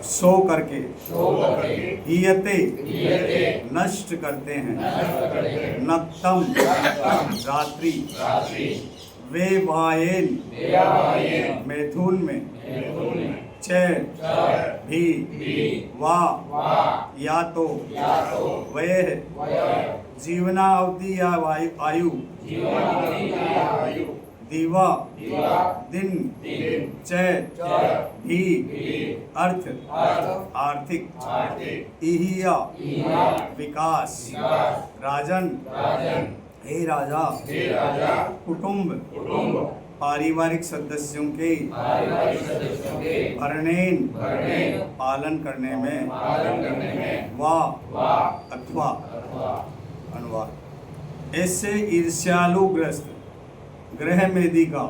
सो करके हीयते नष्ट करते हैं नक्तम रात्रि वे वायेन मैथुन में च भी वा या तो वह जीवनावधि या आयु दिवा दिन च भी अर्थ आर्थिक इहिया विकास राजन हे राजा कुटुंब पारिवारिक सदस्यों के भरणेन पालन करने में वा अथवा अनुवाद ऐसे ईर्ष्यालुग्रस्त ग्रह मेदी का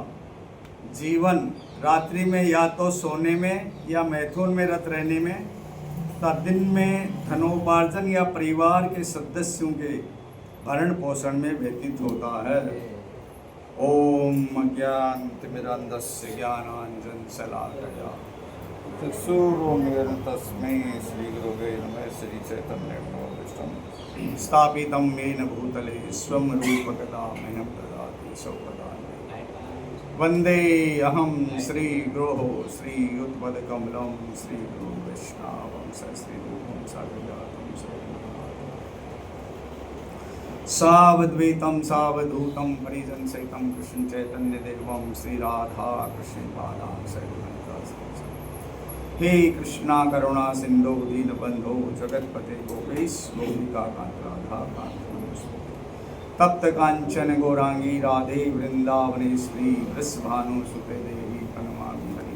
जीवन रात्रि में या तो सोने में या मैथुन में रत रहने में तथा दिन में धनोपार्जन या परिवार के सदस्यों के भरण पोषण में व्यतीत होता है। ओम अज्ञानतिमिरान्धस्य ज्ञानाञ्जनशलाकया चक्षुरुन्मीलितं तस्मै श्रीगुरवे नमः। श्री चैतन्य मनोभीष्टं स्थापितं येन भूतले स्वं रूपकदा मह्यं ददाति सौपदानि वन्दे अहं श्रीगुरोः श्रीयुतपदकमलं श्रीगुरुं वैष्णवं सश्रीरूपं साग्रजातं सावद्वैतं सावधूतं परिजन सहितं कृष्ण चैतन्य देवं श्री राधा कृष्ण पादां सहितं। हे कृष्णा करुणा सिंधु दीनबंधो जगतपते गोपेश गोपिका कांत राधा कांत तप्त कांचन गौरांगी राधे वृंदावनेश्वरी वृषभानुसुते देवी प्रणमामि हरि।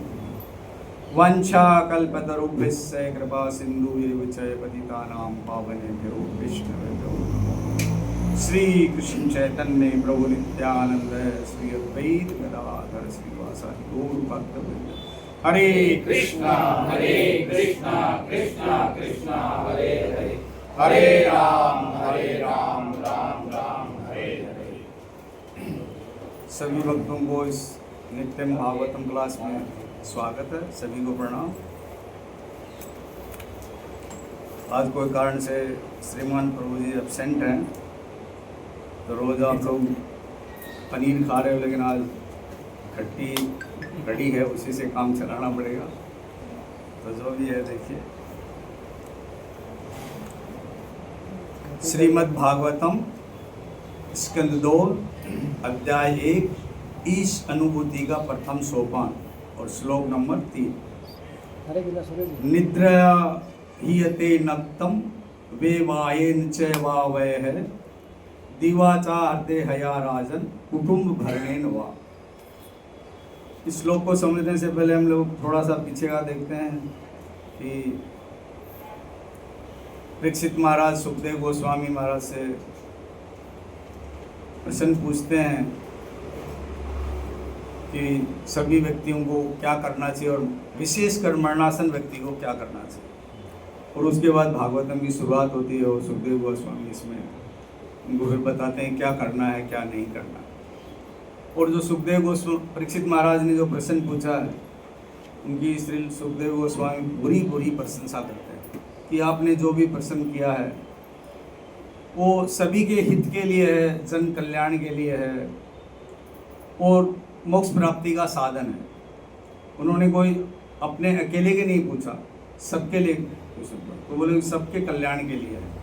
वंशा कल्पतरुभ्यश्च कृपा सिन्धुभ्यैव च पतितानां पावनेभ्यो वैष्णवेभ्यो श्री कृष्ण चैतन्य प्रभु नित्यानंद श्री अद्वैत गदाधर श्रीवासादि गौर भक्तवृंद। हरे कृष्णा कृष्णा कृष्णा हरे हरे हरे राम राम राम हरे हरे। सभी भक्तों को इस नित्यम भागवतम क्लास में स्वागत है। सभी को प्रणाम। आज कोई कारण से श्रीमान प्रभु जी एब्सेंट हैं, तो रोज़ आप लोग पनीर खा रहे हो, लेकिन आज खट्टी कड़ी है, उसी से काम चलाना पड़ेगा। तो जो भी है देखिए, श्रीमद् भागवतम स्कंद 2 अध्याय 1 ईश अनुभूति का प्रथम सोपान और श्लोक नंबर 3। निद्रा हीयते नक्तम वे वायेन च वावयः दिवाचार्ते हया राजन कुटुंब भरणेन वा। इस श्लोक को समझने से पहले हम लोग थोड़ा सा पीछे का देखते हैं कि परीक्षित महाराज सुखदेव गोस्वामी महाराज से प्रश्न पूछते हैं कि सभी व्यक्तियों को क्या करना चाहिए और विशेषकर मरणासन व्यक्ति को क्या करना चाहिए। और उसके बाद भागवतम की शुरुआत होती है और सुखदेव गोस्वामी इसमें उनको फिर बताते हैं क्या करना है क्या नहीं करना है। और जो सुखदेव गोस्वामी परीक्षित महाराज ने जो प्रश्न पूछा है, उनकी श्री सुखदेव गोस्वामी बुरी प्रशंसा करते हैं कि आपने जो भी प्रश्न किया है वो सभी के हित के लिए है, जन कल्याण के लिए है और मोक्ष प्राप्ति का साधन है। उन्होंने कोई अपने अकेले के नहीं पूछा, सबके लिए पूछा, तो बोले सबके कल्याण के लिए है।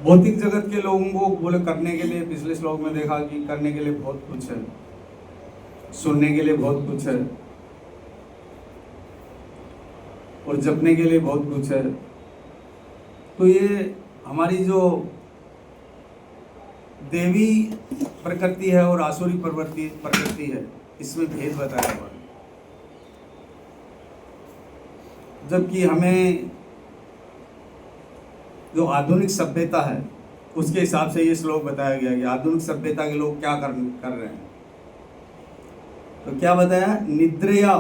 भौतिक जगत के लोगों को बोले करने के लिए, पिछले श्लोक में देखा कि करने के लिए बहुत कुछ है, सुनने के लिए बहुत कुछ है और जपने के लिए बहुत कुछ है। तो ये हमारी जो देवी प्रकृति है और आसुरी प्रकृति है, इसमें भेद बताया हुआ है। जबकि हमें जो आधुनिक सभ्यता है उसके हिसाब से ये श्लोक बताया गया कि आधुनिक सभ्यता के लोग क्या कर रहे हैं। तो क्या बताया, निद्रया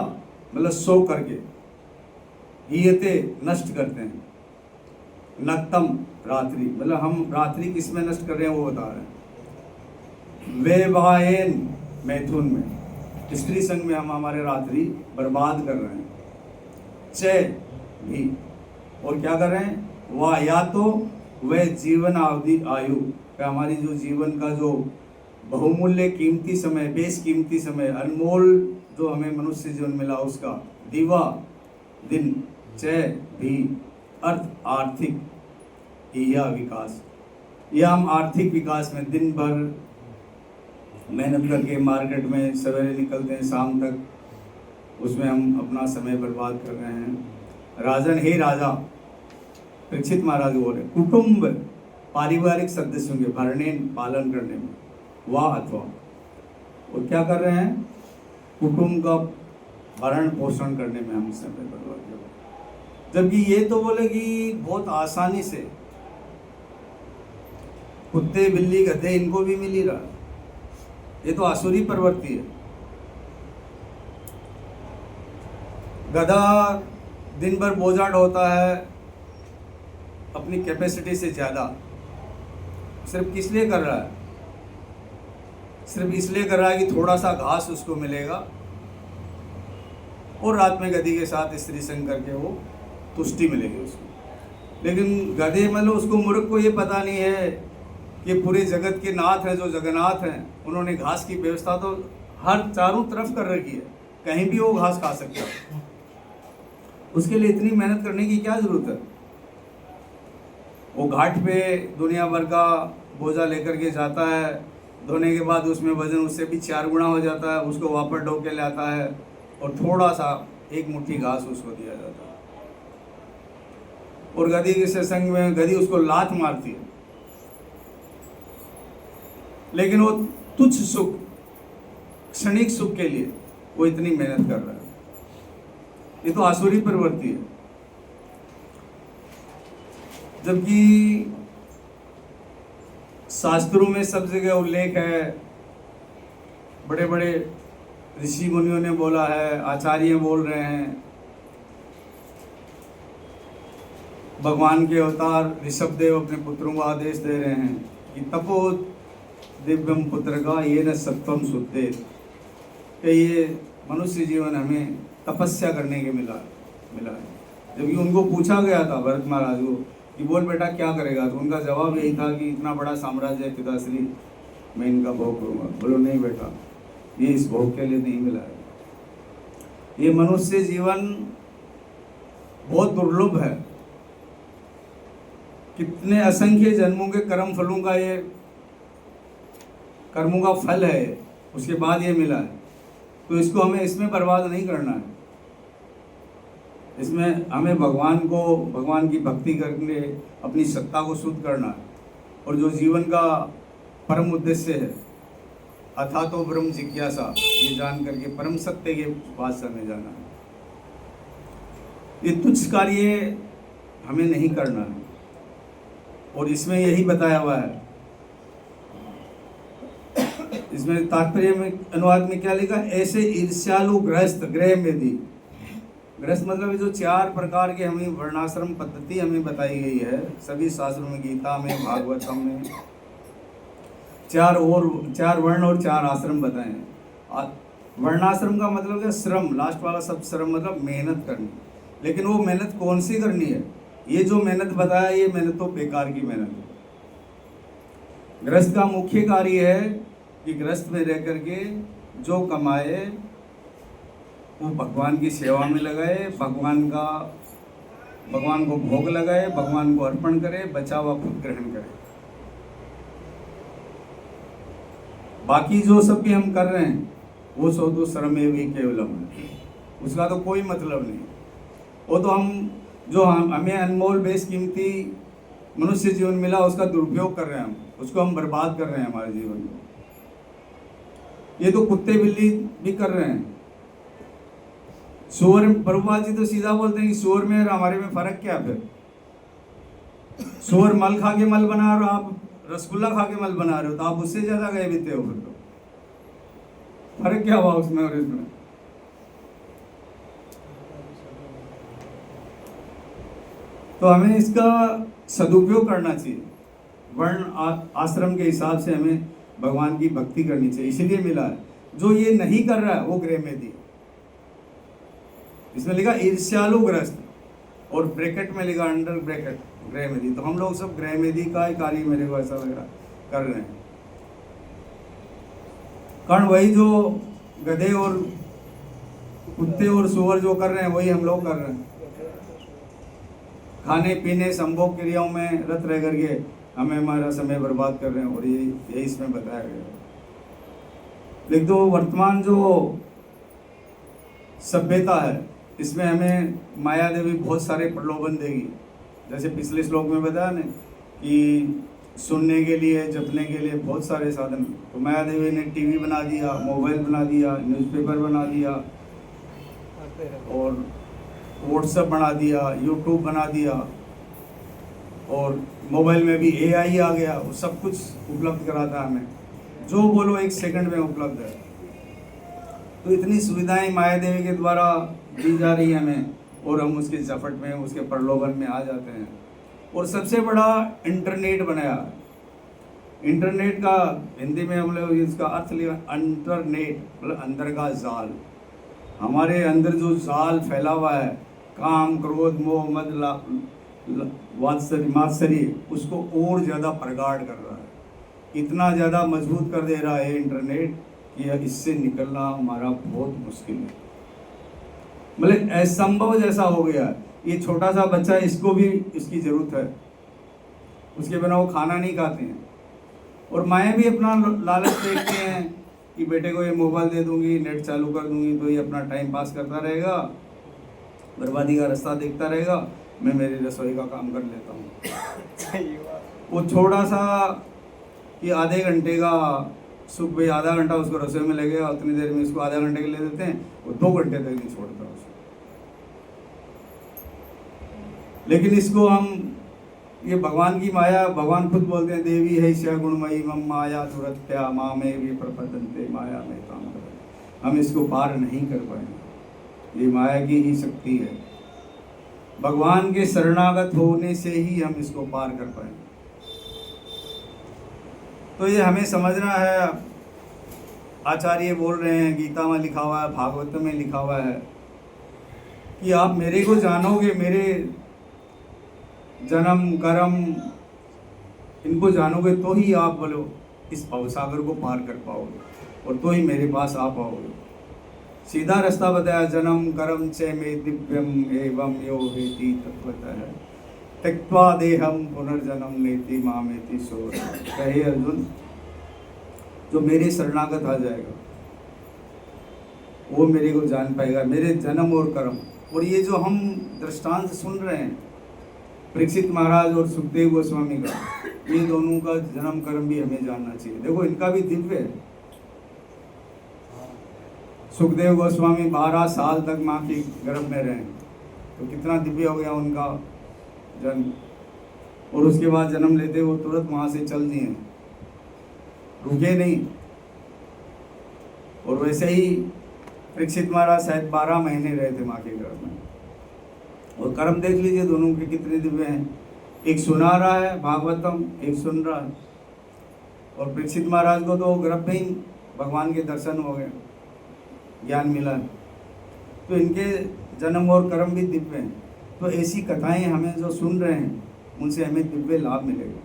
मतलब सो करके, हीयते नष्ट करते हैं, नक्तम रात्रि मतलब हम रात्रि किस में नष्ट कर रहे हैं वो बता रहे हैं। वैवायेन मैथुन में, स्त्री संग में हम हमारे रात्रि बर्बाद कर रहे हैं। चय भी, और क्या कर रहे हैं, वह या तो वह जीवन अवधि आयु का, हमारी जो जीवन का जो बहुमूल्य कीमती समय, बेस कीमती समय, अनमोल जो हमें मनुष्य जीवन मिला, उसका दीवा दिन, चय भी, अर्थ आर्थिक या विकास, या हम आर्थिक विकास में दिन भर मेहनत करके मार्केट में सवेरे निकलते हैं, शाम तक उसमें हम अपना समय बर्बाद कर रहे हैं। राजन, हे राजा, परीक्षित महाराज बोले, कुटुंब पारिवारिक सदस्यों के भरने पालन करने में, वाह अथवा, और क्या कर रहे हैं, कुटुंब का भरण पोषण करने में हम समय बर्बाद कर रहे हैं। जबकि ये तो बोले कि बहुत आसानी से कुत्ते बिल्ली गधे इनको भी मिल ही रहा, ये तो आसुरी प्रवृत्ति है। गधा दिन भर बोझा ढोता है अपनी कैपेसिटी से ज़्यादा, सिर्फ किस लिए कर रहा है, सिर्फ इसलिए कर रहा है कि थोड़ा सा घास उसको मिलेगा, और रात में गधी के साथ स्त्री संग करके वो तुष्टि मिलेगी उसको। लेकिन गधे मतलब उसको, मूर्ख को ये पता नहीं है कि पूरे जगत के नाथ हैं जो जगन्नाथ हैं, उन्होंने घास की व्यवस्था तो हर चारों तरफ कर रखी है, कहीं भी वो घास खा सकता है। उसके लिए इतनी मेहनत करने की क्या जरूरत है। वो घाट पे दुनिया भर का बोझा लेकर के जाता है, धोने के बाद उसमें वजन उससे भी 4 गुना हो जाता है, उसको वापस ढो के लाता है, और थोड़ा सा एक मुट्ठी घास उसको दिया जाता है। और गधी के सत्संग में गधी उसको लात मारती है, लेकिन वो तुच्छ सुख, क्षणिक सुख के लिए वो इतनी मेहनत कर रहा है। ये तो आसुरी प्रवृत्ति है। जबकि शास्त्रों में सब जगह उल्लेख है, बड़े बड़े ऋषि मुनियों ने बोला है, आचार्य बोल रहे हैं, भगवान के अवतार ऋषभ देव अपने पुत्रों को आदेश दे रहे हैं कि तपो दिव्यम पुत्र का ये न सत्वम सुते, कि ये मनुष्य जीवन हमें तपस्या करने के मिला है। जबकि उनको पूछा गया था भरत महाराज को कि बोल बेटा क्या करेगा, तो उनका जवाब यही था कि इतना बड़ा साम्राज्य है पिताश्री, मैं इनका भोग करूँगा। बोलो नहीं बेटा, ये इस भोग के लिए नहीं मिला है। ये मनुष्य जीवन बहुत दुर्लभ है, कितने असंख्य जन्मों के कर्म फलों का, ये कर्मों का फल है, उसके बाद ये मिला है। तो इसको हमें इसमें बर्बाद नहीं करना है। इसमें हमें भगवान की भक्ति करके अपनी सत्ता को शुद्ध करना है, और जो जीवन का परम उद्देश्य है अथा तो ब्रह्म जिज्ञासा, ये जान करके परम सत्य के पास हमें जाना है। ये तुच्छ कार्य हमें नहीं करना है, और इसमें यही बताया हुआ है। इसमें तात्पर्य में अनुवाद में क्या लिखा, ऐसे ईर्ष्यालु गृहस्थ, गृह में दी, गृहस्थ मतलब जो 4 प्रकार के हमें वर्णाश्रम पद्धति हमें बताई गई है सभी शास्त्रों में, गीता में, भागवतम में 4 वर्ण और 4 आश्रम बताए हैं। वर्णाश्रम का मतलब है श्रम, लास्ट वाला सब श्रम मतलब मेहनत करनी। लेकिन वो मेहनत कौन सी करनी है, ये जो मेहनत बताया ये मेहनत तो बेकार की मेहनत है। गृहस्थ का मुख्य कार्य है कि गृहस्थ में रह करके जो कमाए वो भगवान की सेवा में लगाए, भगवान को भोग लगाए, भगवान को अर्पण करे, बचा हुआ खुद ग्रहण करे। बाकी जो सब भी हम कर रहे हैं वो सब तो श्रमेव ही केवलम है, उसका तो कोई मतलब नहीं। वो तो हमें अनमोल बेशकीमती मनुष्य जीवन मिला, उसका दुरुपयोग कर रहे हैं हम, उसको हम बर्बाद कर रहे हैं हमारे जीवन को। ये तो कुत्ते बिल्ली भी कर रहे हैं। सुअर, प्रभुपाद जी तो सीधा बोलते हैं कि सुअर में और हमारे में फर्क क्या फिर। सुअर मल खा के मल बना रहे हो, आप रसगुल्ला खा के मल बना रहे हो, तो आप उससे ज्यादा गए बीते हो। फिर तो फर्क क्या हुआ उसमें और इसमें। तो हमें इसका सदुपयोग करना चाहिए। वर्ण आश्रम के हिसाब से हमें भगवान की भक्ति करनी चाहिए, इसीलिए मिला है। जो ये नहीं कर रहा है वो गृहमेधी। इसमें लिखा ईर्ष्यालुग्रस्त और ब्रैकेट में लिखा अंडर ब्रैकेट गृहमेधी। तो हम लोग सब गृहमेधी का ही कार्य मेरे को ऐसा लग रहा कर रहे हैं। कारण वही जो गधे और कुत्ते और सुअर जो कर रहे हैं वही हम लोग कर रहे हैं। खाने पीने संभोग क्रियाओं में रत रह करके हमें हमारा समय बर्बाद कर रहे हैं, और यही इसमें बताया गया है। लिख दो, वर्तमान जो सभ्यता है इसमें हमें माया देवी बहुत सारे प्रलोभन देगी। जैसे पिछले श्लोक में बताया ना कि सुनने के लिए, जपने के लिए बहुत सारे साधन। तो माया देवी ने टीवी बना दिया, मोबाइल बना दिया, न्यूज़पेपर बना दिया, और व्हाट्सएप बना दिया, यूट्यूब बना दिया, और मोबाइल में भी AI आ गया। वो सब कुछ उपलब्ध कराता है हमें, जो बोलो 1 सेकंड में उपलब्ध है। तो इतनी सुविधाएं माया देवी के द्वारा दी जा रही है हमें, और हम उसके झपट में, उसके प्रलोभन में आ जाते हैं। और सबसे बड़ा इंटरनेट बनाया। इंटरनेट का हिंदी में हम लोग इसका अर्थ लिया इंटरनेट, मतलब अंदर का जाल। हमारे अंदर जो जाल फैला हुआ है, काम, क्रोध, मोह, मद, मात्सर्य, उसको और ज़्यादा प्रगाढ़ कर रहा है। इतना ज़्यादा मजबूत कर दे रहा है इंटरनेट कि इससे निकलना हमारा बहुत मुश्किल है। मतलब असंभव जैसा हो गया है। ये छोटा सा बच्चा, इसको भी इसकी ज़रूरत है, उसके बिना वो खाना नहीं खाते हैं। और माएँ भी अपना लालच देखते हैं कि बेटे को ये मोबाइल दे दूंगी, नेट चालू कर दूंगी तो ये अपना टाइम पास करता रहेगा, बर्बादी का रास्ता देखता रहेगा, मैं मेरी रसोई का काम कर लेता हूँ। वो छोटा सा कि आधे घंटे का सुख, भाई आधा घंटा उसको रसोई में लगेगा, उतनी देर में इसको आधा घंटे के लिए देते हैं, वो 2 घंटे तक नहीं छोड़ता उसको। लेकिन इसको हम, ये भगवान की माया, भगवान खुद बोलते हैं देवी है श्या गुणमयी मम माया दुरत्या माँ में भी प्रपदंते माया में काम कर। हम इसको पार नहीं कर पाएंगे, ये माया की ही शक्ति है। भगवान के शरणागत होने से ही हम इसको पार कर पाएंगे। तो ये हमें समझना है। आचार्य बोल रहे हैं, गीता में लिखा हुआ है, भागवत में लिखा हुआ है कि आप मेरे को जानोगे, मेरे जन्म कर्म इनको जानोगे तो ही आप बोलो इस भवसागर को पार कर पाओगे, और तो ही मेरे पास आ पाओगे। सीधा रास्ता बताया, जन्म कर्म च में दिव्यम एवं यो हेति तत्वतः त्यक्त्वा देहम पुनर्जन्म नेति मामेति सो। कहे अर्जुन, जो मेरे शरणागत आ जाएगा वो मेरे को जान पाएगा, मेरे जन्म और कर्म। और ये जो हम दृष्टांत सुन रहे हैं परीक्षित महाराज और सुखदेव गोस्वामी का, ये दोनों का जन्म कर्म भी हमें जानना चाहिए। देखो इनका भी दिव्य है। सुखदेव गोस्वामी 12 साल तक माँ के गर्भ में रहे, तो कितना दिव्य हो गया उनका जन्म। और उसके बाद जन्म लेते वो तुरंत वहाँ से चल दिए, रुके नहीं। और वैसे ही परीक्षित महाराज शायद 12 महीने रहे थे माँ के गर्भ में। और कर्म देख लीजिए दोनों के कितने दिव्य हैं। एक सुना रहा है भागवतम, एक सुन रहा है। और परीक्षित महाराज को तो गर्भ में ही भगवान के दर्शन हो गए, ज्ञान मिला। तो इनके जन्म और कर्म भी दिव्य हैं। तो ऐसी कथाएं हमें जो सुन रहे हैं उनसे हमें दिव्य लाभ मिलेगा।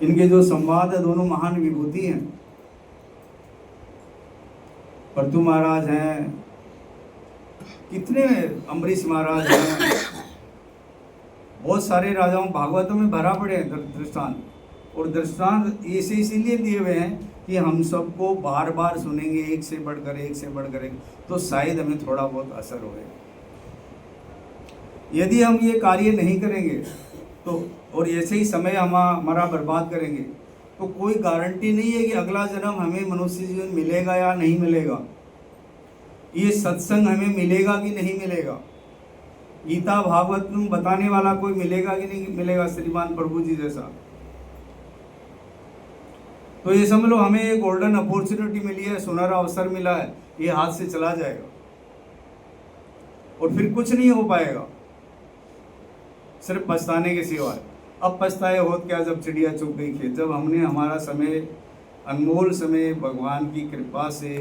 इनके जो संवाद है दोनों महान विभूति हैं। परतु महाराज हैं, कितने अम्बरीश महाराज हैं, बहुत सारे राजाओं, भागवतों में भरा पड़े हैं दृष्टांत। और दृष्टांत ऐसे इसीलिए दिए हुए हैं कि हम सबको बार बार सुनेंगे, एक से बढ़कर एक, तो शायद हमें थोड़ा बहुत असर होगा। यदि हम ये कार्य नहीं करेंगे तो, और ऐसे ही समय हमारा बर्बाद करेंगे, तो कोई गारंटी नहीं है कि अगला जन्म हमें मनुष्य जीवन मिलेगा या नहीं मिलेगा। ये सत्संग हमें मिलेगा कि नहीं मिलेगा, गीता भागवत में बताने वाला कोई मिलेगा कि नहीं मिलेगा, श्रीमान प्रभु जी जैसा। तो ये समझ लो हमें एक गोल्डन अपॉर्चुनिटी मिली है, सुनहरा अवसर मिला है, ये हाथ से चला जाएगा और फिर कुछ नहीं हो पाएगा, सिर्फ पछताने के सिवाय। अब पछताए होत क्या जब चिड़िया चुग गई खेत। जब हमने हमारा समय अनमोल समय भगवान की कृपा से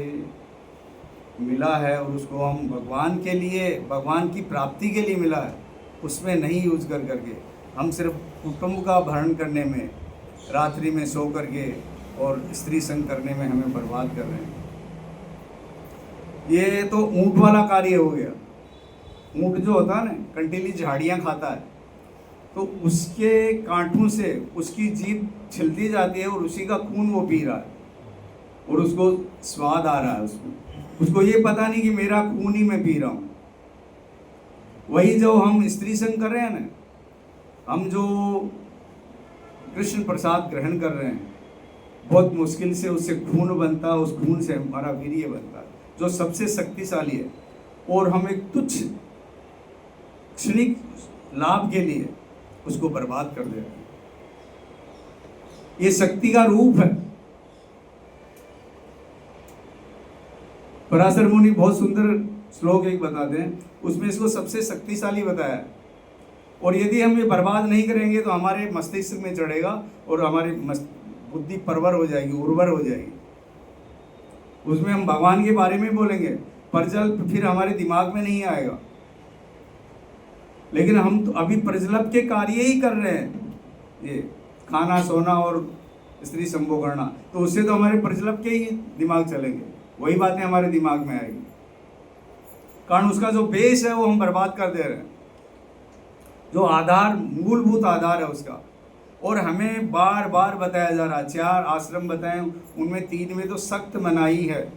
मिला है और उसको हम भगवान के लिए, भगवान की प्राप्ति के लिए मिला है, उसमें नहीं यूज करके हम सिर्फ कुटुंब का भरण करने में, रात्रि में सो करके और स्त्री संग करने में हमें बर्बाद कर रहे हैं। ये तो ऊँट वाला कार्य हो गया। ऊँट जो होता है ना, कंटीली झाड़ियाँ खाता है, तो उसके कांटों से उसकी जीभ छिलती जाती है और उसी का खून वो पी रहा है और उसको स्वाद आ रहा है उसमें। उसको ये पता नहीं कि मेरा खून ही मैं पी रहा हूँ। वही जो हम स्त्री संग कर रहे हैं ना, हम जो कृष्ण प्रसाद ग्रहण कर रहे हैं, बहुत मुश्किल से उससे खून बनता है, उस खून से हमारा वीर्य बनता है जो सबसे शक्तिशाली है, और हम एक तुच्छ क्षणिक लाभ के लिए उसको बर्बाद कर दे रहे हैं। ये शक्ति का रूप है। पराशर मुनि बहुत सुंदर श्लोक एक बताते हैं, उसमें इसको सबसे शक्तिशाली बताया है। और यदि हम ये बर्बाद नहीं करेंगे तो हमारे मस्तिष्क में चढ़ेगा और हमारी बुद्धि परवर हो जाएगी, उर्वर हो जाएगी। उसमें हम भगवान के बारे में बोलेंगे, प्रजल्प फिर हमारे दिमाग में नहीं आएगा। लेकिन हम तो अभी प्रजल्प के कार्य ही कर रहे हैं, ये खाना सोना और स्त्री संभोग करना, तो उससे तो हमारे प्रजल्प के ही दिमाग चलेंगे, वही बातें हमारे दिमाग में आएगी। कारण उसका जो बेस है वो हम बर्बाद कर दे रहे हैं, जो आधार, मूलभूत आधार है उसका। और हमें बार बार बताया जा रहा, 4 आश्रम बताए, उनमें 3 में तो सख्त मनाही है,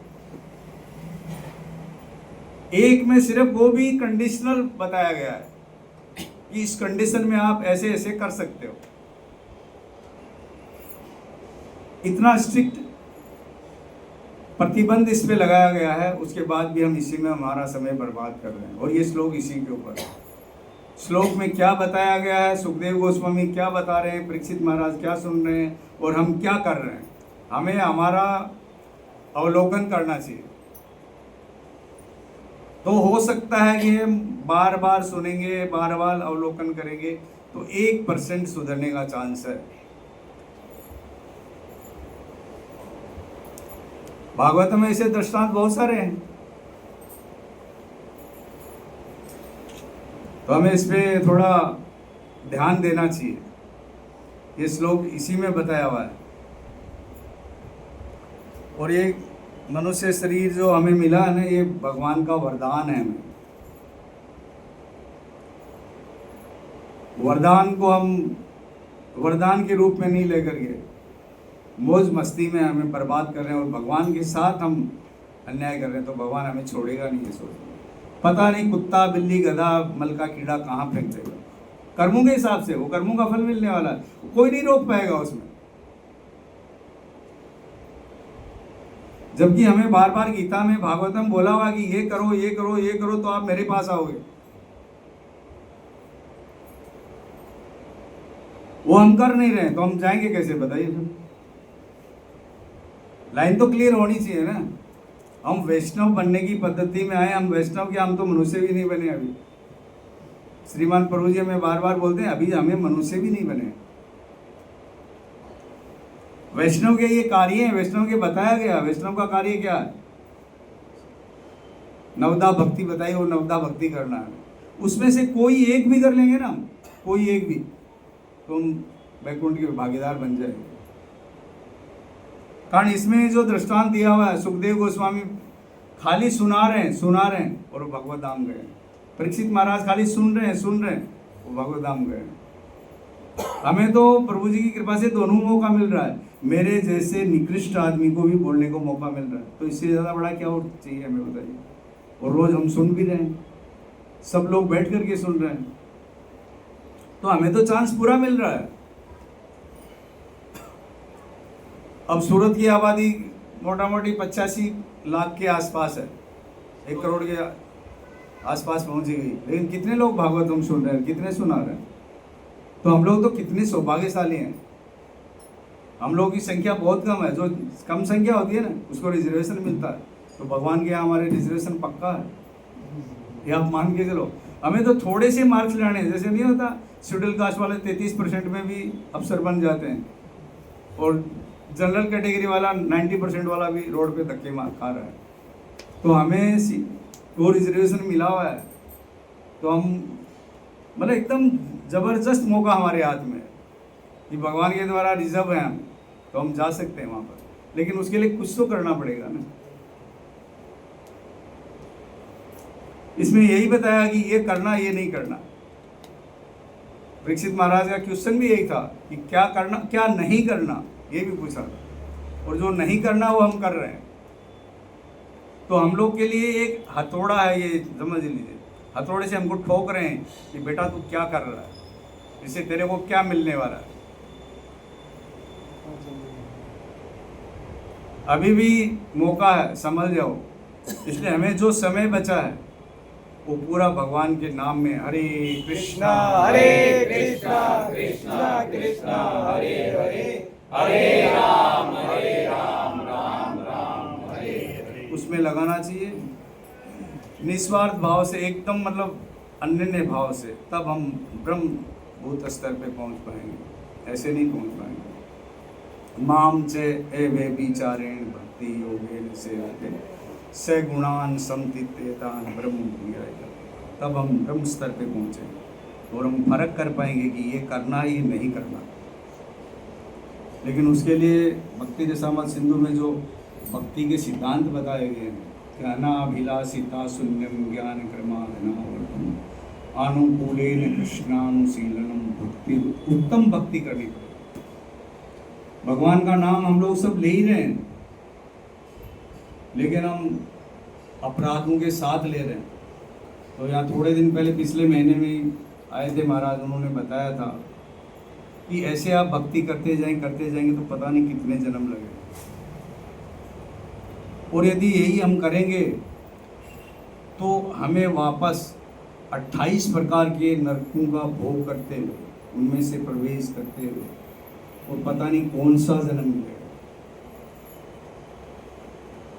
एक में सिर्फ वो भी कंडीशनल बताया गया है कि इस कंडीशन में आप ऐसे ऐसे कर सकते हो। इतना स्ट्रिक्ट प्रतिबंध इस पे लगाया गया है, उसके बाद भी हम इसी में हमारा समय बर्बाद कर रहे हैं। और ये श्लोक इसी के ऊपर है। श्लोक में क्या बताया गया है, सुखदेव गोस्वामी क्या बता रहे हैं, परीक्षित महाराज क्या सुन रहे हैं और हम क्या कर रहे हैं, हमें हमारा अवलोकन करना चाहिए। तो हो सकता है कि हम बार बार सुनेंगे, बार बार अवलोकन करेंगे तो 1% सुधरने का चांस है। भागवत में ऐसे दृष्टांत बहुत सारे हैं, तो हमें इस पे थोड़ा ध्यान देना चाहिए। ये श्लोक इसी में बताया हुआ है। और ये मनुष्य शरीर जो हमें मिला है ना, ये भगवान का वरदान है। हमें वरदान को हम वरदान के रूप में नहीं लेकर के मौज मस्ती में हमें बर्बाद कर रहे हैं और भगवान के साथ हम अन्याय कर रहे हैं, तो भगवान हमें छोड़ेगा नहीं। ये सोच पता नहीं कुत्ता बिल्ली गधा मल का कीड़ा कहाँ फेंक देगा, कर्मों के हिसाब से वो कर्मों का फल मिलने वाला है, कोई नहीं रोक पाएगा उसमें। जबकि हमें बार बार गीता में भागवतम बोला हुआ कि ये करो ये करो ये करो तो आप मेरे पास आओगे, वो हम कर नहीं रहे तो हम जाएंगे कैसे, बताइए। लाइन तो क्लियर होनी चाहिए ना। हम वैष्णव बनने की पद्धति में आए, हम वैष्णव के, हम तो मनुष्य भी नहीं बने अभी। श्रीमान प्रभु जी हमें बार बार बोलते हैं अभी हमें मनुष्य भी नहीं बने। वैष्णव के ये कार्य है, वैष्णव के बताया गया। वैष्णव का कार्य क्या है, नवदा भक्ति बताई, वो नवदा भक्ति करना है। उसमें से कोई एक भी कर लेंगे ना, कोई एक भी, तो हम वैकुंठ के भागीदार बन जाएंगे। कारण इसमें जो दृष्टांत दिया हुआ है, सुखदेव गोस्वामी खाली सुना रहे हैं और वो भगवत धाम गए। परीक्षित महाराज खाली सुन रहे हैं वो भगवत धाम गए। हमें तो प्रभु जी की कृपा से दोनों मौका मिल रहा है। मेरे जैसे निकृष्ट आदमी को भी बोलने को मौका मिल रहा है, तो इससे ज़्यादा बड़ा क्या और चाहिए हमें, बताइए। और रोज़ हम सुन भी रहे हैं, सब लोग बैठ करके सुन रहे हैं, तो हमें तो चांस पूरा मिल रहा है। अब सूरत की आबादी मोटा मोटी 85 लाख के आसपास है, 1 करोड़ के आसपास पहुंची गई। लेकिन कितने लोग भागवत हम सुन रहे हैं, कितने सुना रहे हैं? तो हम लोग तो कितने सौभाग्यशाली हैं। हम लोगों की संख्या बहुत कम है। जो कम संख्या होती है ना, उसको रिजर्वेशन मिलता है, तो भगवान के यहाँ हमारे रिजर्वेशन पक्का है, ये आप मान के चलो। हमें तो थोड़े से मार्क्स लाने हैं, जैसे नहीं होता शेड्यूल कास्ट वाले 33% में भी अफसर बन जाते हैं और जनरल कैटेगरी वाला 90% वाला भी रोड पे धक्के मार खा रहा है। तो हमें वो रिजर्वेशन मिला हुआ है, तो हम मतलब एकदम ज़बरदस्त मौका हमारे हाथ में है कि भगवान के द्वारा रिजर्व है हम, तो हम जा सकते हैं वहाँ पर, लेकिन उसके लिए कुछ तो करना पड़ेगा ना। इसमें यही बताया कि ये करना, ये नहीं करना। परीक्षित महाराज का क्वेश्चन भी यही था कि क्या करना, क्या नहीं करना, ये भी पूछा था। और जो नहीं करना वो हम कर रहे हैं। तो हम लोग के लिए एक हथौड़ा है, ये समझ लीजिए, हथौड़े से हमको ठोक रहे हैं कि बेटा तू क्या कर रहा है, इससे तेरे को क्या मिलने वाला है। अभी भी मौका है, समझ जाओ। इसलिए हमें जो समय बचा है वो पूरा भगवान के नाम में, हरे कृष्णा कृष्णा कृष्णा हरे हरे, हरे राम राम राम हरे हरे, उसमें लगाना चाहिए निस्वार्थ भाव से, एकदम मतलब अनन्य भाव से। तब हम ब्रह्म भूत स्तर पे पहुंच पाएंगे, ऐसे नहीं पहुंच पाएंगे। माम च एवे विचारेण भक्ति योगेन सेवते सगुणान समतीतेतान ब्रह्म भूयाय। तब हम ब्रह्म स्तर पे पहुंचेंगे और हम फर्क कर पाएंगे कि ये करना है, ये नहीं करना। लेकिन उसके लिए भक्ति रसामृत सिंधु में जो भक्ति के सिद्धांत बताए गए हैं कि अनाभिलाषिता शून्यम ज्ञान क्रमाधनावर्तम अनुकूलेन कृष्णानुशीलनम भक्ति, उत्तम भक्ति करनी पड़ेगी। भगवान का नाम हम लोग सब ले ही रहे हैं, लेकिन हम अपराधों के साथ ले रहे हैं। तो यहाँ थोड़े दिन पहले पिछले महीने में आए थे महाराज, उन्होंने बताया था कि ऐसे आप भक्ति करते जाएंगे तो पता नहीं कितने जन्म लगेंगे। और यदि यही हम करेंगे तो हमें वापस 28 प्रकार के नरकों का भोग करते हुए, उनमें से प्रवेश करते हुए, और पता नहीं कौन सा जन्म मिलेगा।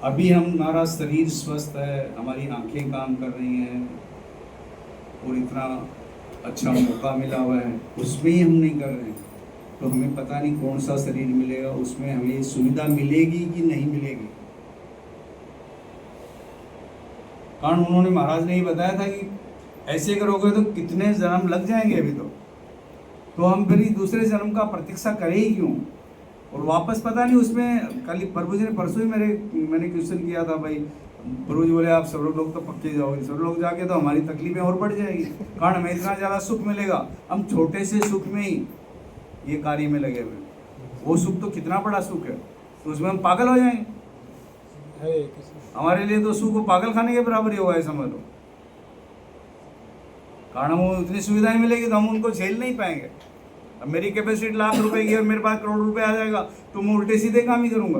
अभी हमारा शरीर स्वस्थ है, हमारी आंखें काम कर रही हैं और इतना अच्छा मौका मिला हुआ है, उसमें ही हम नहीं कर रहे हैं, तो हमें पता नहीं कौन सा शरीर मिलेगा, उसमें हमें सुविधा मिलेगी कि नहीं मिलेगी। कारण उन्होंने, महाराज ने ही बताया था कि ऐसे करोगे तो कितने जन्म लग जाएंगे अभी तो हम फिर दूसरे जन्म का प्रतीक्षा करें ही क्यों। और वापस पता नहीं उसमें, कल प्रभु जी ने परसों ही मैंने क्वेश्चन किया था, भाई प्रभु जी बोले आप सब लोग तो पक्के जाओगे, सब लोग जाके तो हमारी तकलीफें और बढ़ जाएगी, कारण हमें इतना ज़्यादा सुख मिलेगा। हम छोटे से सुख में ही ये कार्य में लगे हुए, वो सुख तो कितना बड़ा सुख है, तो उसमें हम पागल हो जाएंगे। हमारे लिए तो सुख को पागल खाने के बराबर ही होगा, है समझ लो। कारण वो उतनी सुविधाएं मिलेगी तो हम उनको झेल नहीं पाएंगे। अब मेरी कैपेसिटी लाख रुपए की और मेरे पास करोड़ रुपए आ जाएगा तो मैं उल्टे सीधे काम ही करूंगा।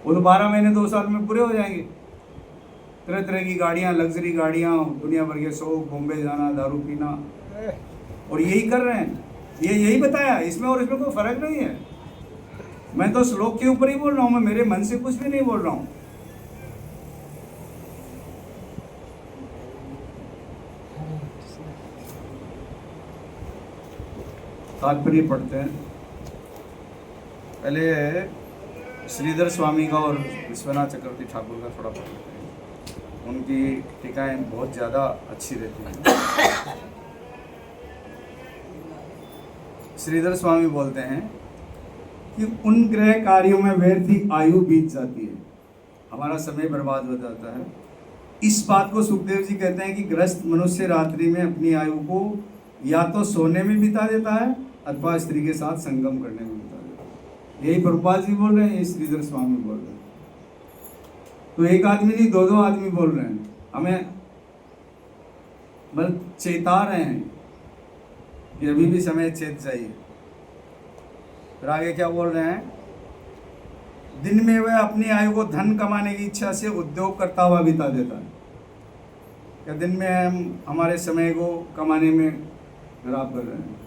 वो तो 12 महीने 2 साल में पूरे हो जाएंगे। तरह तरह की गाड़ियां, लग्जरी गाड़ियां, दुनिया भर के शौक, बॉम्बे जाना, दारू पीना, और यही कर रहे हैं। ये यही बताया, इसमें और इसमें कोई फर्क नहीं है। मैं तो श्लोक के ऊपर ही बोल रहा हूँ, मैं मेरे मन से कुछ भी नहीं बोल रहा हूँ। तात्पर्य पढ़ते हैं। पहले श्रीधर स्वामी का और विश्वनाथ चक्रवर्ती ठाकुर का थोड़ा पढ़ लेते हैं। उनकी टीकाएं बहुत ज़्यादा अच्छी रहती हैं। श्रीधर स्वामी बोलते हैं कि उन ग्रह कार्यों में व्यर्थी आयु बीत जाती है, हमारा समय बर्बाद हो जाता है। इस बात को सुखदेव जी कहते हैं कि ग्रस्त मनुष्य रात्रि में अपनी आयु को या तो सोने में बिता देता है अथवा स्त्री के साथ संगम करने में बिता देता है। यही प्रभुपाद जी बोल रहे हैं, ये श्रीधर स्वामी बोल रहे हैं। तो एक आदमी नहीं, 2 आदमी बोल रहे हैं, हमें बल चेता रहे हैं कि अभी भी समय चेत चाहिए। फिर आगे क्या बोल रहे हैं, दिन में वह अपनी आयु को धन कमाने की इच्छा से उद्योग करता हुआ बिता देता है। क्या दिन में हम हमारे समय को कमाने में खराब कर रहे हैं।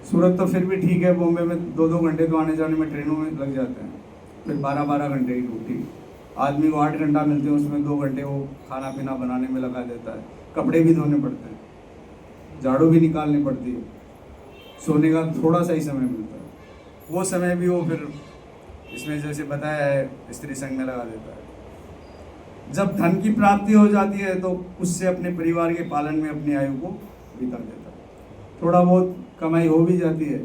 सूरत तो फिर भी ठीक है, बॉम्बे में 2 घंटे तो आने जाने में ट्रेनों में लग जाते हैं, फिर 12 घंटे की ड्यूटी। आदमी को 8 घंटा मिलते हैं, उसमें 2 घंटे वो खाना पीना बनाने में लगा देता है, कपड़े भी धोने पड़ते हैं, झाड़ू भी निकालनी पड़ती है। सोने का थोड़ा सा ही समय मिलता है, वो समय भी वो फिर इसमें जैसे बताया है स्त्री संग में लगा देता है। जब धन की प्राप्ति हो जाती है तो उससे अपने परिवार के पालन में अपनी आयु को बिता देता है। थोड़ा बहुत कमाई हो भी जाती है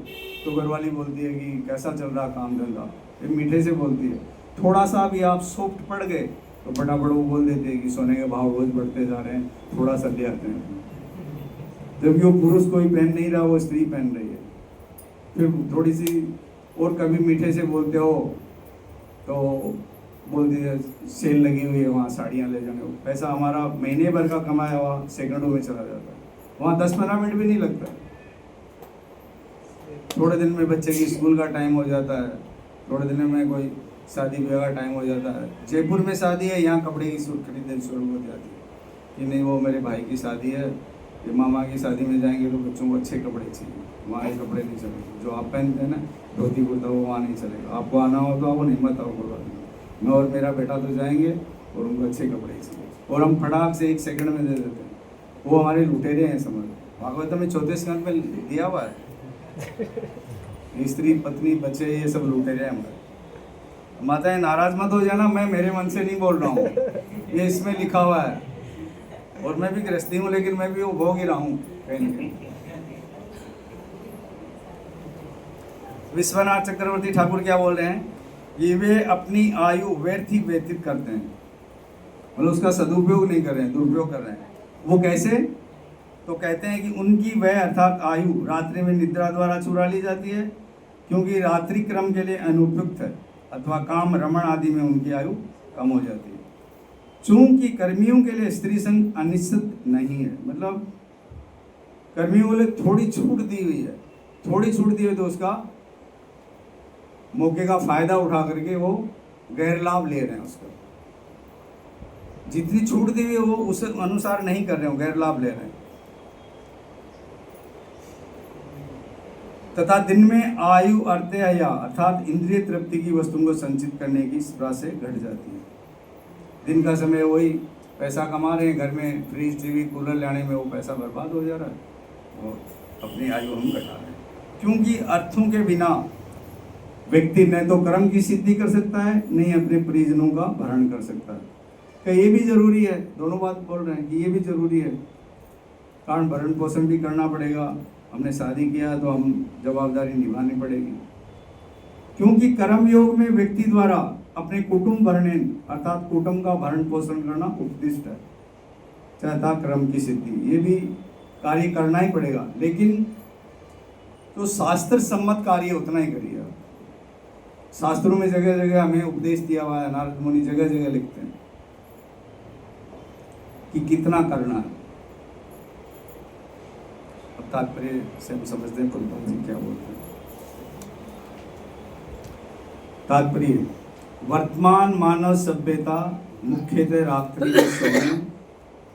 तो घरवाली बोलती है कि कैसा चल रहा काम धंधा, ये मीठे से बोलती है। थोड़ा सा भी आप सॉफ्ट पड़ गए तो फटाफट वो बोल देते हैं कि सोने के भाव रोज बढ़ते जा रहे हैं, थोड़ा सा ले आते हैं। जबकि वो पुरुष कोई पहन नहीं रहा, वो स्त्री पहन रही है। फिर थोड़ी सी और कभी मीठे से बोलते हो तो बोल दिया सेल लगी हुई है, वहाँ साड़ियाँ ले जाने, पैसा हमारा महीने भर का कमाया हुआ सेकंडों में चला जाता है, वहाँ 10-15 मिनट भी नहीं लगता। थोड़े दिन में बच्चे की स्कूल का टाइम हो जाता है, थोड़े दिन में कोई शादी ब्याह का टाइम हो जाता है। जयपुर में शादी है, यहाँ कपड़े की सूट खरीदने शुरू हो जाती है कि नहीं वो मेरे भाई की शादी है, ये मामा की शादी में जाएंगे तो बच्चों को अच्छे कपड़े चाहिए, वहाँ ये कपड़े नहीं चलेंगे जो आप पहनते हैं ना धोती कुर्ता, वो वहाँ नहीं चलेगा। आपको आना हो तो आप हिम्मत आओ करवा देंगे। मैं और मेरा बेटा तो जाएंगे और उनको अच्छे कपड़े चाहिए, और हम फटाक से 1 सेकंड में दे देते हैं। वो हमारे लुटेरे हैं, समझ। भागवत में 34 स्कंद में दिया हुआ है स्त्री पत्नी बच्चे ये सब लुटेरे हैं हमारे। माताएं नाराज मत हो जाना, मैं मेरे मन से नहीं बोल रहा हूँ, ये इसमें लिखा हुआ है। और मैं भी गृहस्थी हूँ, लेकिन मैं भी वो भोग ही रहा हूँ कहीं न कहीं। विश्वनाथ चक्रवर्ती ठाकुर क्या बोल रहे हैं कि वे अपनी आयु व्यर्थ ही व्यतीत करते हैं, मतलब उसका सदुपयोग नहीं कर रहे हैं, दुरुपयोग कर रहे हैं। वो कैसे? तो कहते हैं कि उनकी वह अर्थात आयु रात्रि में निद्रा द्वारा चुरा ली जाती है, क्योंकि रात्रि क्रम के लिए अनुपयुक्त है, अथवा काम रमण आदि में उनकी आयु कम हो जाती है। चूंकि कर्मियों के लिए स्त्री संग अनिश्चित नहीं है, मतलब कर्मियों के लिए थोड़ी छूट दी हुई है, थोड़ी छूट दी हुई तो उसका मौके का फायदा उठा करके वो गैर लाभ ले रहे हैं। उसका जितनी छूट दी हुई है वो उस अनुसार नहीं कर रहे हो, गैर लाभ ले रहे हैं। तथा दिन में आयु अर्त्यया अर्थात इंद्रिय तृप्ति की वस्तुओं को संचित करने की स्पृहा से घट जाती है। दिन का समय वही पैसा कमा रहे हैं, घर में फ्रिज टीवी कूलर लाने में वो पैसा बर्बाद हो जा रहा है और अपनी आयु हम घटा रहे हैं। क्योंकि अर्थों के बिना व्यक्ति न तो कर्म की सिद्धि कर सकता है, नहीं अपने परिजनों का भरण कर सकता है। क्या ये भी जरूरी है? दोनों बात बोल रहे हैं कि ये भी जरूरी है, कारण भरण पोषण भी करना पड़ेगा। हमने शादी किया तो हम जवाबदारी निभानी पड़ेगी। क्योंकि कर्म योग में व्यक्ति द्वारा अपने कुटुंब भरणेन अर्थात कुटुंब का भरण पोषण करना उपदिष्ट है, चाहता कर्म की सिद्धि, ये भी कार्य करना ही पड़ेगा। लेकिन तो शास्त्र सम्मत कार्य उतना ही करिए। शास्त्रों में जगह जगह हमें उपदेश दिया हुआ है, नारद मुनि जगह जगह लिखते हैं कि कितना करना है। अब तात्पर्य से हम समझते हैं प्रभुपाद जी क्या बोलते हैं। तात्पर्य, वर्तमान मानव सभ्यता मुख्यतः रात्रि में सोने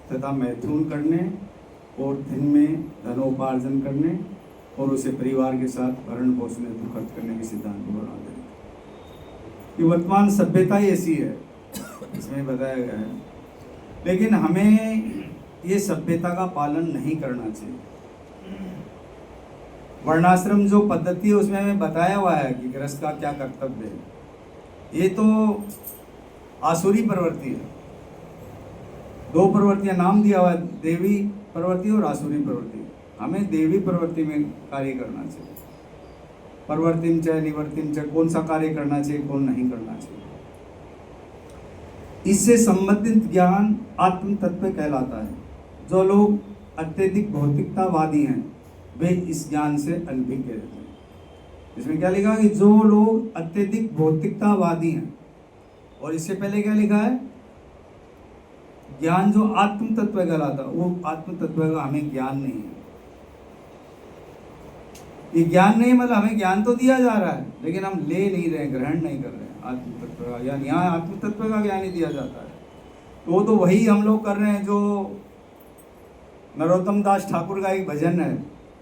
तथा मैथुन करने और दिन में धनोपार्जन करने और उसे परिवार के साथ भरण पोषण हेतु खर्च करने के सिद्धांत को बना देते। ये वर्तमान सभ्यता ही ऐसी है, इसमें बताया गया है। लेकिन हमें ये सभ्यता का पालन नहीं करना चाहिए। वर्णाश्रम जो पद्धति है उसमें हमें बताया हुआ है कि गृहस्थ का क्या कर्तव्य है। ये तो आसुरी प्रवृत्ति है। 2 प्रवृत्तियां नाम दिया हुआ है, देवी प्रवृत्ति और आसुरी प्रवृत्ति। हमें देवी प्रवृत्ति में कार्य करना चाहिए। प्रवृत्तिम चाहे निवर्तिम चाहे कौन सा कार्य करना चाहिए, कौन नहीं करना चाहिए। इससे संबंधित ज्ञान आत्म तत्व कहलाता है। जो लोग अत्यधिक भौतिकतावादी हैं वे इस ज्ञान से अनभिज्ञ रहते हैं। इसमें क्या लिखा कि जो लोग अत्यधिक भौतिकतावादी हैं, और इससे पहले क्या लिखा है, ज्ञान जो आत्म तत्व कहलाता है, वो आत्म तत्व का हमें ज्ञान नहीं है। ये ज्ञान नहीं मतलब हमें ज्ञान तो दिया जा रहा है लेकिन हम ले नहीं रहे, ग्रहण नहीं कर रहे हैं आत्म तत्व का। यानी यहाँ आत्म तत्व का ज्ञान ही दिया जाता है, तो वही हम लोग कर रहे हैं जो नरोत्तम दास ठाकुर का एक भजन है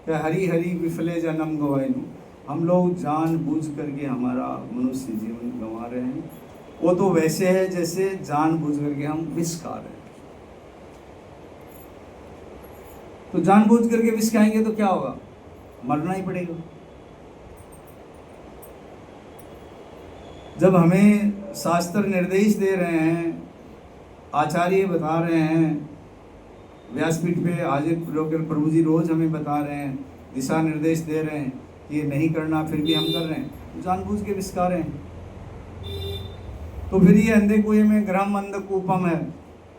कि हरि हरि विफले जन्म गवाइनु। हम लोग जानबूझ करके हमारा मनुष्य जीवन गंवा रहे हैं। वो तो वैसे है जैसे जानबूझ करके हम विष खा रहे हैं। तो जानबूझ करके विष खाएंगे तो क्या होगा? मरना ही पड़ेगा। जब हमें शास्त्र निर्देश दे रहे हैं, आचार्य बता रहे हैं, व्यासपीठ पे हाजिर होकर प्रभु जी रोज हमें बता रहे हैं, दिशा निर्देश दे रहे हैं कि ये नहीं करना, फिर भी हम कर रहे हैं, तो जानबूझ के विस्कार रहे हैं। तो फिर ये अंधे कुएं में ग्रहम अंधकूपम है,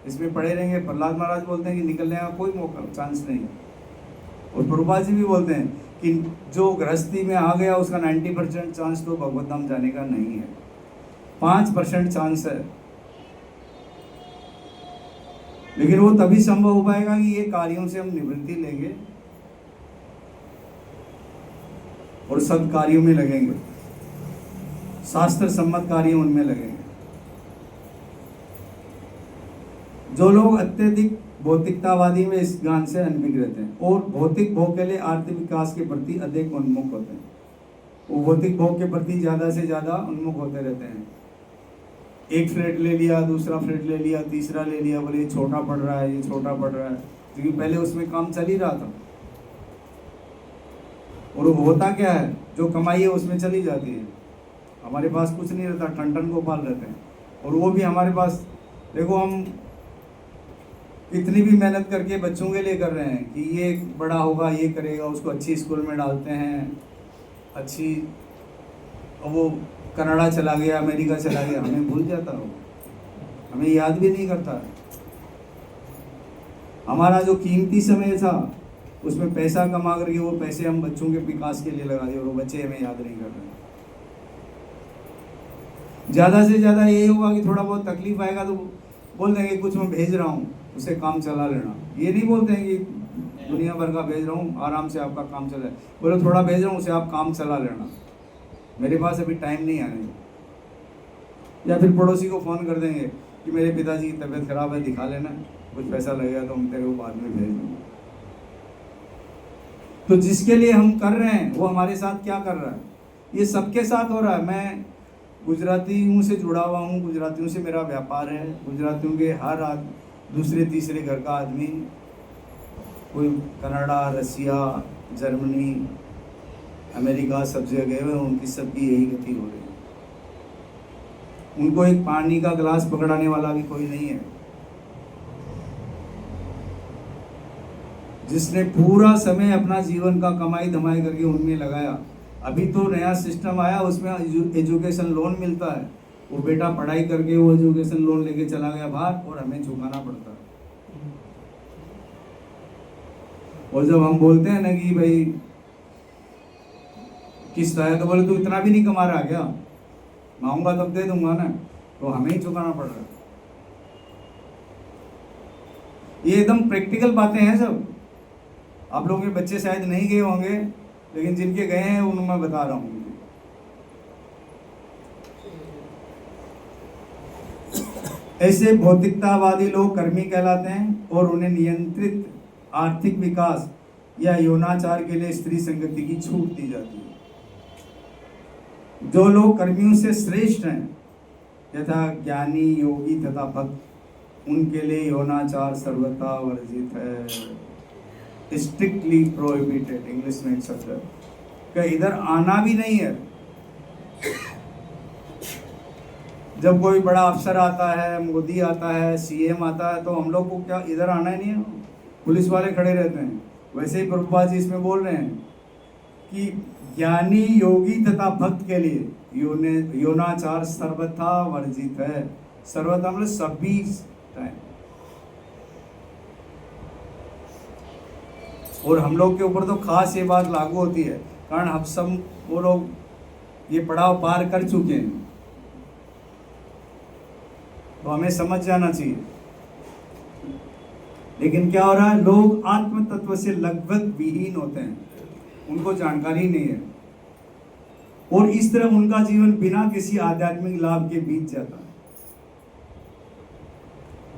इसमें पड़े रहेंगे। प्रहलाद महाराज बोलते हैं कि निकलने का कोई मौका चांस नहीं है। और प्रभुपाद जी भी बोलते हैं कि जो गृहस्थी में आ गया उसका 90% चांस तो भगवत धाम जाने का नहीं है, 5% चांस है। लेकिन वो तभी संभव हो पाएगा कि ये कार्यों से हम निवृत्ति लेंगे और सद कार्यों में लगेंगे, शास्त्र सम्मत कार्यों उनमें लगेंगे। जो लोग अत्यधिक भौतिकतावादी में इस ज्ञान से अनभिज्ञ हैं और भौतिक भोग के लिए आर्थिक विकास के प्रति अधिक उन्मुख होते हैं, वो भौतिक भोग के प्रति ज़्यादा से ज़्यादा उन्मुख होते रहते हैं। एक फ्लैट ले लिया, दूसरा फ्लैट ले लिया, तीसरा ले लिया, बोले ये छोटा पड़ रहा है, ये छोटा पड़ रहा है, क्योंकि पहले उसमें काम चल ही रहा था। और वो होता क्या है, जो कमाई है उसमें चली जाती है, हमारे पास कुछ नहीं रहता, टन टन गोपाल रहते हैं। और वो भी हमारे पास, देखो हम इतनी भी मेहनत करके बच्चों के लिए कर रहे हैं कि ये बड़ा होगा, ये करेगा, उसको अच्छी स्कूल में डालते हैं, अच्छी, वो कनाडा चला गया, अमेरिका चला गया, हमें भूल जाता हो, हमें याद भी नहीं करता। हमारा जो कीमती समय था उसमें पैसा कमा करके वो पैसे हम बच्चों के विकास के लिए लगा दिए और वो बच्चे हमें याद नहीं कर रहे। ज़्यादा से ज़्यादा ये होगा कि थोड़ा बहुत तकलीफ आएगा तो बोल देंगे कुछ मैं भेज रहा हूँ, उसे काम चला लेना। ये नहीं बोलते हैं कि दुनिया भर का भेज रहा हूँ, आराम से आपका काम चला, बोले थोड़ा भेज रहा हूँ, उसे आप काम चला लेना, मेरे पास अभी टाइम नहीं आने। या फिर पड़ोसी को फ़ोन कर देंगे कि मेरे पिताजी की तबीयत खराब है, दिखा लेना, कुछ पैसा लगेगा तो हम तेरे को बाद में भेज देंगे। तो जिसके लिए हम कर रहे हैं वो हमारे साथ क्या कर रहा है, ये सबके साथ हो रहा है। मैं गुजरातियों से जुड़ा हुआ हूँ, गुजरातियों से मेरा व्यापार है, गुजरातियों के हर दूसरे तीसरे घर का आदमी, कोई कनाडा, रसिया, जर्मनी, अमेरिका, सब जगह गए हुए, उनकी सबकी यही गति हो रही है। उनको एक पानी का गिलास पकड़ाने वाला भी कोई नहीं है। जिसने पूरा समय अपना जीवन का कमाई धमाई करके उनमें लगाया, अभी तो नया सिस्टम आया, उसमें एजुकेशन लोन मिलता है, वो बेटा पढ़ाई करके वो एजुकेशन लोन लेके चला गया बाहर और हमें चुकाना पड़ता है। और जब हम बोलते हैं ना कि भाई किस्त है, तो बोले तू इतना भी नहीं कमा रहा क्या, मांगूंगा तब दे दूंगा ना, तो हमें ही चुकाना पड़ रहा है। ये एकदम प्रैक्टिकल बातें हैं सब। आप लोगों के बच्चे शायद नहीं गए होंगे, लेकिन जिनके गए हैं उन्हें मैं बता रहा हूँ। ऐसे भौतिकतावादी लोग कर्मी कहलाते हैं और उन्हें नियंत्रित आर्थिक विकास या यौनाचार के लिए स्त्री संगति की छूट दी जाती है। जो लोग कर्मियों से श्रेष्ठ हैं, यथा ज्ञानी, योगी तथा भक्त, उनके लिए यौनाचार सर्वथा वर्जित है, स्ट्रिक्टली प्रोहिबिटेड। इंग्लिश में एक शब्द है कि इधर आना भी नहीं है। जब कोई बड़ा अफसर आता है, मोदी आता है, सीएम आता है, तो हम लोग को क्या इधर आना ही नहीं है, पुलिस वाले खड़े रहते हैं। वैसे ही प्रभुपाद जी इसमें बोल रहे हैं कि ज्ञानी, योगी तथा भक्त के लिए यौनाचार सर्वथा वर्जित है। सर्वथा मतलब सभी टाइम। और हम लोग के ऊपर तो खास ये बात लागू होती है, कारण हम सब वो लोग ये पड़ाव पार कर चुके हैं, तो हमें समझ जाना चाहिए। लेकिन क्या हो रहा है, लोग आत्म तत्व से लगभग विहीन होते हैं, उनको जानकारी नहीं है, और इस तरह उनका जीवन बिना किसी आध्यात्मिक लाभ के बीत जाता है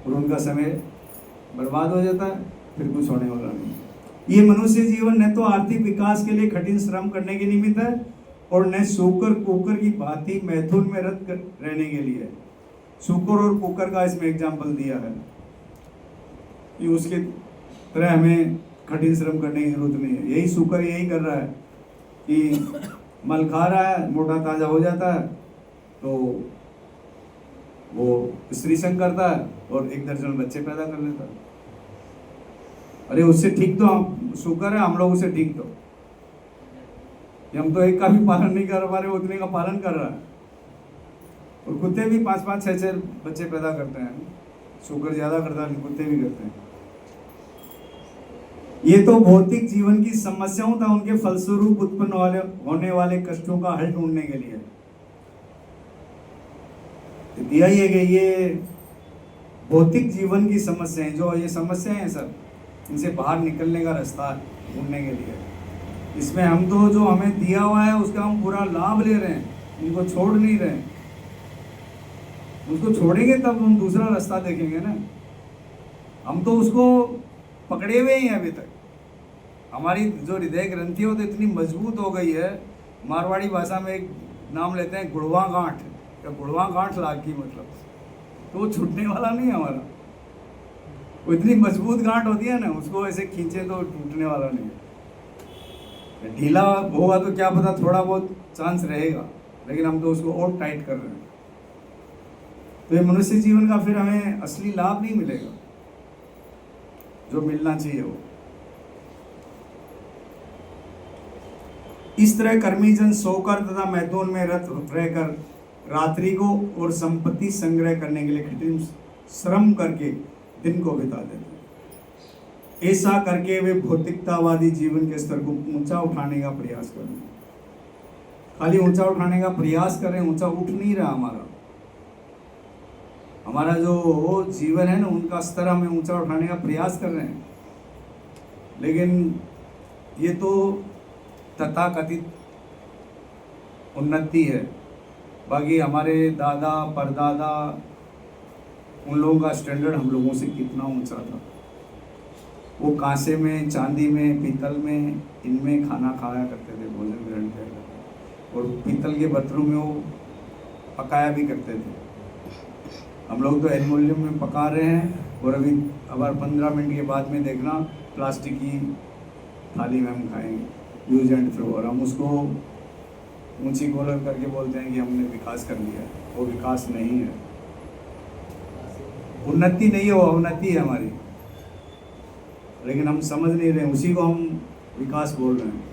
और उनका समय बर्बाद हो जाता है, फिर कुछ होने वाला नहीं। ये मनुष्य जीवन न तो आर्थिक विकास के लिए कठिन श्रम करने के निमित्त है और न सूकर कुकर की भांति मैथुन में रत रहने के लिए। सूकर और कुकर का इसमें एग्जाम्पल दिया है कि उसके तरह हमें कठिन श्रम करने की जरूरत नहीं है। यही सूकर यही कर रहा है कि मल खा रहा है, मोटा ताजा हो जाता है, तो वो स्त्री संग करता है और 1 दर्जन बच्चे पैदा कर लेता है। अरे उससे ठीक तो हम शुक्र है, हम लोग उससे ठीक तो, हम तो एक का भी पालन नहीं कर पा रहे, उतने का पालन कर रहा है। और कुत्ते भी 5-5, 6-6 बच्चे पैदा करते हैं। शुक्र ज्यादा करता है, कुत्ते भी करते हैं। ये तो भौतिक जीवन की समस्याओं तथा उनके फलस्वरूप उत्पन्न होने वाले कष्टों का हल ढूंढने के लिए दिया ही है कि ये भौतिक जीवन की समस्याएं, जो ये समस्याएं हैं सर, इनसे बाहर निकलने का रास्ता ढूंढने के लिए। इसमें हम तो जो हमें दिया हुआ है उसका हम पूरा लाभ ले रहे हैं, उनको छोड़ नहीं रहे। उसको छोड़ेंगे तब हम दूसरा रास्ता देखेंगे ना। हम तो उसको पकड़े हुए ही हैं अभी तक। हमारी जो हृदय ग्रंथि हो तो इतनी मजबूत हो गई है, मारवाड़ी भाषा में एक नाम लेते हैं गुड़वा गांठ, या गुड़वा गांठ लाग की मतलब, तो वो छूटने वाला नहीं है हमारा। वो इतनी मजबूत गांठ होती है ना, उसको ऐसे खींचे तो टूटने वाला नहीं है। ढीला होगा तो क्या पता थोड़ा बहुत चांस रहेगा, लेकिन हम तो उसको और टाइट कर रहे हैं। तो ये मनुष्य जीवन का फिर हमें असली लाभ नहीं मिलेगा जो मिलना चाहिए वो। इस तरह कर्मी जन सोकर तथा मैदान में रत रहकर रात्रि को और संपत्ति संग्रह करने के लिए कठिन श्रम करके दिन को बिता देते हैं। ऐसा करके वे भौतिकतावादी जीवन के स्तर को ऊंचा उठाने का प्रयास कर रहे हैं। खाली ऊंचा उठाने का प्रयास कर रहे हैं, ऊंचा उठ नहीं रहा हमारा जो जीवन है ना, उनका स्तर हमें ऊंचा उठाने का प्रयास कर रहे हैं। लेकिन ये तो तथाकथित उन्नति है। बाकी हमारे दादा परदादा, उन लोगों का स्टैंडर्ड हम लोगों से कितना ऊंचा था। वो कांसे में, चांदी में, पीतल में, इनमें खाना खाया करते थे, भोजन ग्रहण किया करते थे, और पीतल के बर्तनों में वो पकाया भी करते थे। हम लोग तो एल्युमिनियम में पका रहे हैं, और अभी अब 15 मिनट के बाद में देखना प्लास्टिक की थाली में हम खाएंगे, यूज एंड थ्रो। और हम उसको ऊंची कॉलर करके बोलते हैं कि हमने विकास कर लिया। वो विकास नहीं है, उन्नति नहीं है, वो अवनति है हमारी। लेकिन हम समझ नहीं रहे, उसी को हम विकास बोल रहे हैं,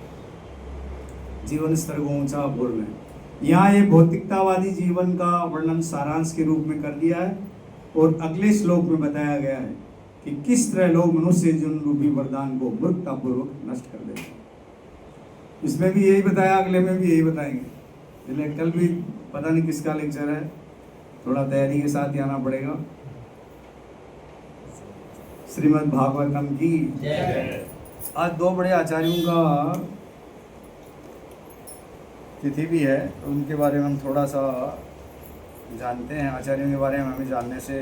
जीवन स्तर को ऊंचा बोल रहे हैं। यहाँ ये भौतिकतावादी जीवन का वर्णन सारांश के रूप में कर दिया है, और अगले श्लोक में बताया गया है कि किस तरह लोग मनुष्य जीवन रूपी वरदान को मूर्खतापूर्वक नष्ट कर देते हैं। इसमें भी यही बताया, अगले में भी यही बताएंगे। इसलिए कल भी पता नहीं किसका लेक्चर है, थोड़ा तैयारी के साथ आना पड़ेगा। श्रीमद् भागवतम की जय। आज 2 बड़े आचार्यों का तिथि भी है, तो उनके बारे में हम थोड़ा सा जानते हैं। आचार्यों के बारे में हमें जानने से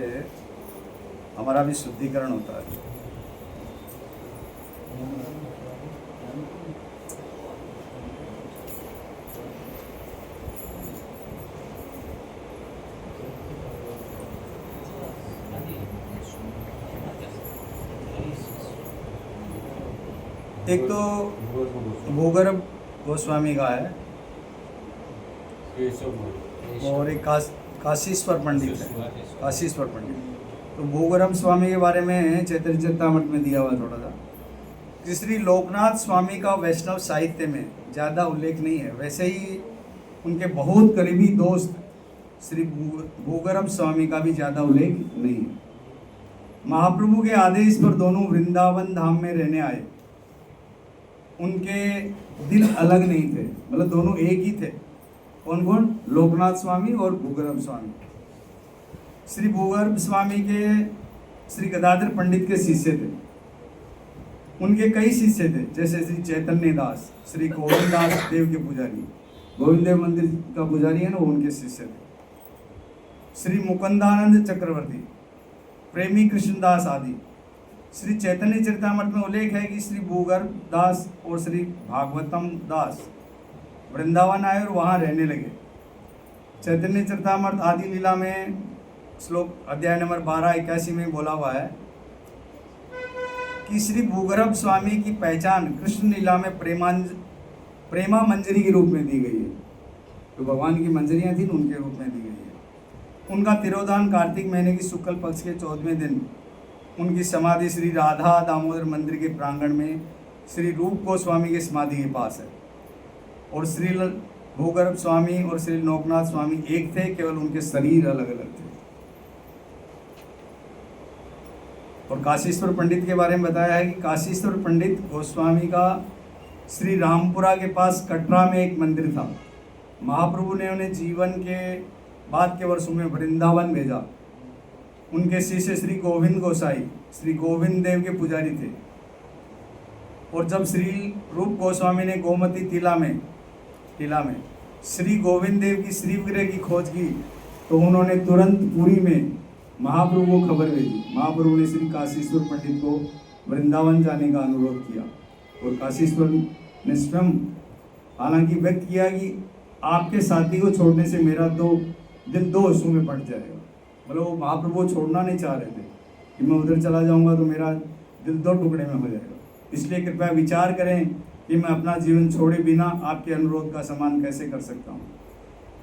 हमारा भी शुद्धिकरण होता है। एक तो भूगर्भ गोस्वामी का है, और एक काशीश्वर पंडित है, काशीश्वर पंडित। तो भूगर्भ स्वामी के बारे में चैतन्य चरितामृत में दिया हुआ थोड़ा सा कि श्री लोकनाथ स्वामी का वैष्णव साहित्य में ज़्यादा उल्लेख नहीं है। वैसे ही उनके बहुत करीबी दोस्त श्री भूगर्भ स्वामी का भी ज़्यादा उल्लेख नहीं है। महाप्रभु के आदेश पर दोनों वृंदावन धाम में रहने आए। उनके दिल अलग नहीं थे, मतलब दोनों एक ही थे। कौन कौन? लोकनाथ स्वामी और भूगर्भ स्वामी। श्री भूगर्भ स्वामी के श्री गदाधर पंडित के शिष्य थे। उनके कई शिष्य थे, जैसे श्री चैतन्य दास, श्री गोविंद दास देव के पुजारी, गोविंद देव मंदिर का पुजारी है ना, वो उनके शिष्य थे। श्री मुकुंदानंद चक्रवर्ती, प्रेमी कृष्णदास आदि। श्री चैतन्य चरितामृत में उल्लेख है कि श्री भूगर्भ दास और श्री भागवतम दास वृंदावन आए और वहाँ रहने लगे। चैतन्य चरितामृत आदि लीला में श्लोक अध्याय नंबर 12-81 में बोला हुआ है कि श्री भूगर्भ स्वामी की पहचान कृष्ण लीला में प्रेमा मंजरी के रूप में दी गई है। तो भगवान की मंजरियाँ थी उनके रूप में दी गई है। उनका तिरोधान कार्तिक महीने की शुक्ल पक्ष के 14वें दिन उनकी समाधि श्री राधा दामोदर मंदिर के प्रांगण में श्री रूप गोस्वामी के समाधि के पास है। और श्री भूगर्भ स्वामी और श्री लोकनाथ स्वामी एक थे, केवल उनके शरीर अलग अलग थे। और काशीश्वर पंडित के बारे में बताया है कि काशीश्वर पंडित गोस्वामी का श्री रामपुरा के पास कटरा में एक मंदिर था। महाप्रभु ने उन्हें जीवन के बाद के वर्षों में वृंदावन भेजा। उनके शिष्य श्री गोविंद गोसाई श्री गोविंद देव के पुजारी थे। और जब श्री रूप गोस्वामी ने गोमती टीला में श्री गोविंद देव की श्रीविग्रह की खोज की तो उन्होंने तुरंत पुरी में महाप्रभु को खबर भेजी। महाप्रभु ने श्री काशीश्वर पंडित को वृंदावन जाने का अनुरोध किया। और काशीश्वर ने स्वयं हालांकि व्यक्त किया कि आपके साथी को छोड़ने से मेरा तो दिल दो हिस्सों में पट जाएगा। मतलब वो महाप्रभु को छोड़ना नहीं चाह रहे थे कि मैं उधर चला जाऊंगा तो मेरा दिल दो टुकड़े में हो जाएगा। इसलिए कृपया विचार करें कि मैं अपना जीवन छोड़े बिना आपके अनुरोध का सम्मान कैसे कर सकता हूँ।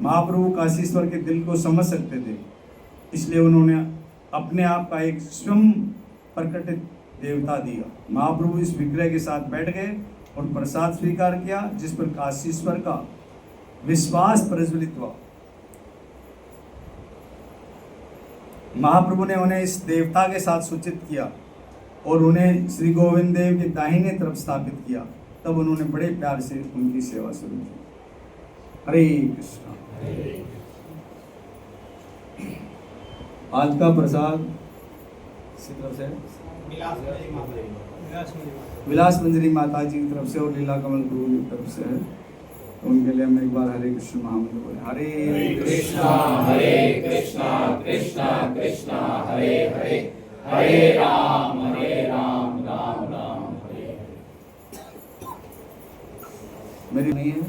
महाप्रभु काशीश्वर के दिल को समझ सकते थे, इसलिए उन्होंने अपने आप का एक स्वयं प्रकटित देवता दिया। महाप्रभु इस विग्रह के साथ बैठ गए और प्रसाद स्वीकार किया, जिस पर काशीश्वर का विश्वास प्रज्वलित हुआ। महाप्रभु ने उन्हें इस देवता के साथ सूचित किया और उन्हें श्री गोविंद देव के दाहिने तरफ स्थापित किया। तब उन्होंने बड़े प्यार से उनकी सेवा शुरू की। हरे कृष्णा। आज का प्रसाद विलास मंजरी माता जी की तरफ से और लीला कमल गुरु की तरफ से है। तो उनके लिए हम एक बार हरे कृष्ण महामंत्र बोले। हरे कृष्णा कृष्णा कृष्णा हरे हरे, हरे राम राम राम हरे हरे। मेरी नहीं है,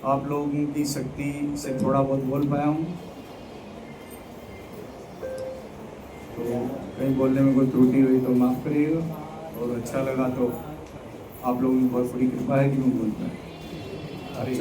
आप लोगों की शक्ति से थोड़ा बहुत बोल पाया हूँ। तो कहीं बोलने में कोई त्रुटि हुई तो माफ़ करिएगा, और अच्छा लगा तो आप लोगों की बहुत बड़ी कृपा है कि मैं बोल पाया। हरे